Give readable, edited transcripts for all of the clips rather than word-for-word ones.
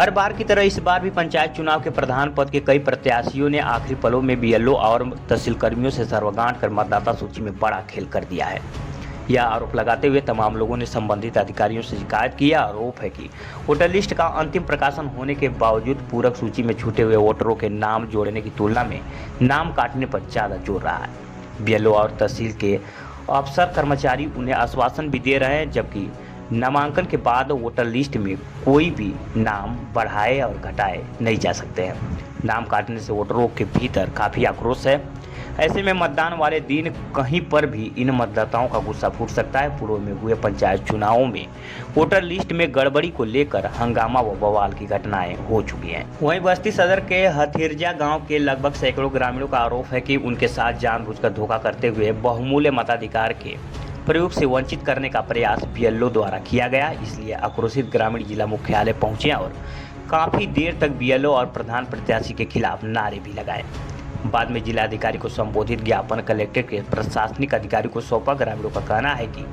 हर बार की तरह इस बार भी पंचायत चुनाव के प्रधान पद के कई प्रत्याशियों ने आखिरी पलों में बीएलओ और तहसील कर्मियों से सर्वगांठ कर मतदाता सूची में बड़ा खेल कर दिया है। यह आरोप लगाते हुए तमाम लोगों ने संबंधित अधिकारियों से शिकायत की। आरोप है कि वोटर लिस्ट का अंतिम प्रकाशन होने के बावजूद पूरक सूची में छूटे हुए वोटरों के नाम जोड़ने की तुलना में नाम काटने पर ज्यादा जोर रहा है। बीएलओ और तहसील के अफसर कर्मचारी उन्हें आश्वासन भी दे रहे हैं, जबकि नामांकन के बाद वोटर लिस्ट में कोई भी नाम बढ़ाए और घटाए नहीं जा सकते हैं। नाम काटने से वोटरों के भीतर काफ़ी आक्रोश है। ऐसे में मतदान वाले दिन कहीं पर भी इन मतदाताओं का गुस्सा फूट सकता है। पूर्व में हुए पंचायत चुनावों में वोटर लिस्ट में गड़बड़ी को लेकर हंगामा व बवाल की घटनाएं हो चुकी हैं। वहीं बस्ती सदर के हथिरजा गांव के लगभग सैकड़ों ग्रामीणों का आरोप है कि उनके साथ जानबूझकर धोखा करते हुए बहुमूल्य मताधिकार के प्रयोग से वंचित करने का प्रयास बीएलओ द्वारा किया गया। इसलिए आक्रोशित ग्रामीण जिला मुख्यालय पहुंचे और काफी देर तक बीएलओ और प्रधान प्रत्याशी के खिलाफ नारे भी लगाए। बाद में जिलाधिकारी को संबोधित ज्ञापन कलेक्टर के प्रशासनिक अधिकारी को सौंपा। ग्रामीणों का कहना है कि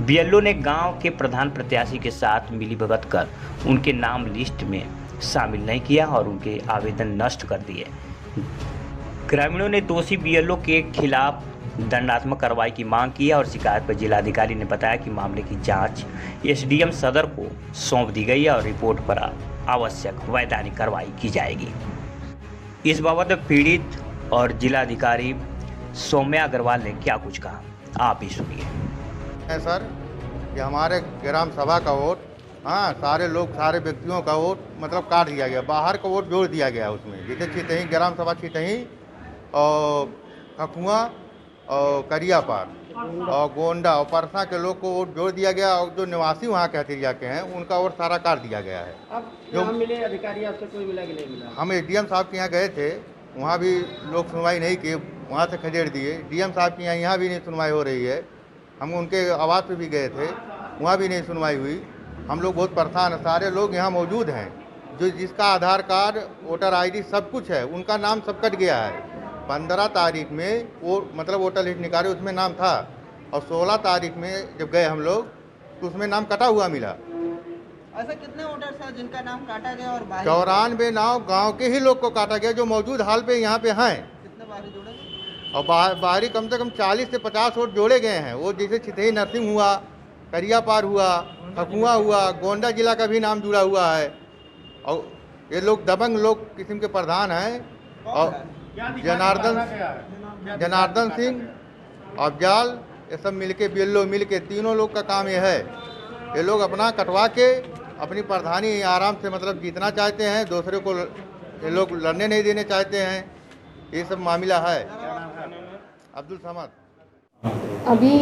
बीएलओ ने गांव के प्रधान प्रत्याशी के साथ मिलीभगत कर उनके नाम लिस्ट में शामिल नहीं किया और उनके आवेदन नष्ट कर दिए। ग्रामीणों ने दोषी बीएलओ के खिलाफ दंडात्मक कार्रवाई की मांग की है और शिकायत पर जिलाधिकारी ने बताया कि मामले की जांच एसडीएम सदर को सौंप दी गई है और रिपोर्ट पर आवश्यक वैधानिक कार्रवाई की जाएगी। इस बाबत पीड़ित और जिलाधिकारी सौम्या अग्रवाल ने क्या कुछ कहा, आप ही सुनिए। सर, कि हमारे ग्राम सभा का वोट, सारे लोग, सारे व्यक्तियों का वोट मतलब काट दिया गया, बाहर का वोट जोड़ दिया गया उसमें। जैसे छितही ग्राम सभा छितही और खकुआ और करियापार और गोंडा और परसा के लोग को वोट जोड़ दिया गया और जो निवासी वहाँ के हथिरिया के हैं उनका वोट सारा काट दिया गया है। अब जो मिले अधिकारी आपसे कोई मिला कि नहीं मिला? हम एसडीएम साहब के यहाँ गए थे, वहाँ भी लोग सुनवाई नहीं किए, वहाँ से खदेड़ दिए। डीएम साहब के यहाँ भी नहीं सुनवाई हो रही है। हम उनके आवास पे भी गए थे, वहाँ भी नहीं सुनवाई हुई। हम लोग बहुत परेशान हैं। सारे लोग यहाँ मौजूद हैं जो जिसका आधार कार्ड, वोटर आईडी सब कुछ है, उनका नाम सब कट गया है। 15 तारीख में वो मतलब वोटर लिस्ट निकाले, उसमें नाम था और 16 तारीख में जब गए हम लोग तो उसमें नाम कटा हुआ मिला। ऐसा कितने वोटर्स हैं जिनका नाम काटा गया? और 94 नाम गांव के ही लोग को काटा गया जो मौजूद हाल पे यहाँ पे हैं। कितने बाहरी जोड़े? और बाहरी कम से कम 40 से 50 वोट जोड़े गए हैं। वो जैसे छितही नरसिंह हुआ, करियापार हुआ, खकुआ हुआ, गोंडा जिला का भी नाम जुड़ा हुआ है। और ये लोग दबंग लोग किस्म के प्रधान हैं और जनार्दन सिंह, अफजाल, ये सब मिलके बीएलओ मिलके तीनों लोग का काम ये है। ये लोग अपना कटवा के अपनी प्रधानी आराम से मतलब जीतना चाहते हैं, दूसरे को ये लोग लड़ने नहीं देने चाहते हैं। ये सब मामला है। अब्दुल समद। अभी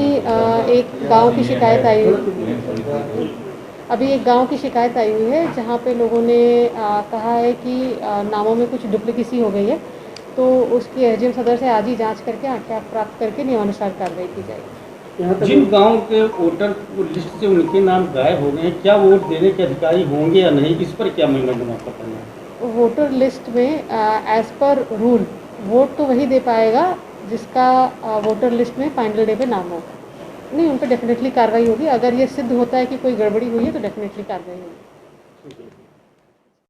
एक गांव की शिकायत आई हुई है जहां पे लोगों ने कहा है कि नामों में कुछ डुप्लीकेसी हो गई है, तो उसकी एसडीएम सदर से आज ही जांच करके आज्ञा प्राप्त करके नियमानुसार कार्रवाई की जाएगी। जिन गांव के वोटर लिस्ट से उनके नाम गायब हो गए, क्या वोट देने के अधिकारी होंगे या नहीं, इस पर क्या मेमोरेंडम आपका करना है? वोटर लिस्ट में एज पर रूल वोट तो वही दे पाएगा जिसका वोटर लिस्ट में फाइनल डे पे नाम होगा। नहीं, उन पर डेफिनेटली कार्रवाई होगी। अगर ये सिद्ध होता है कि कोई गड़बड़ी हुई है तो डेफिनेटली कार्रवाई होगी।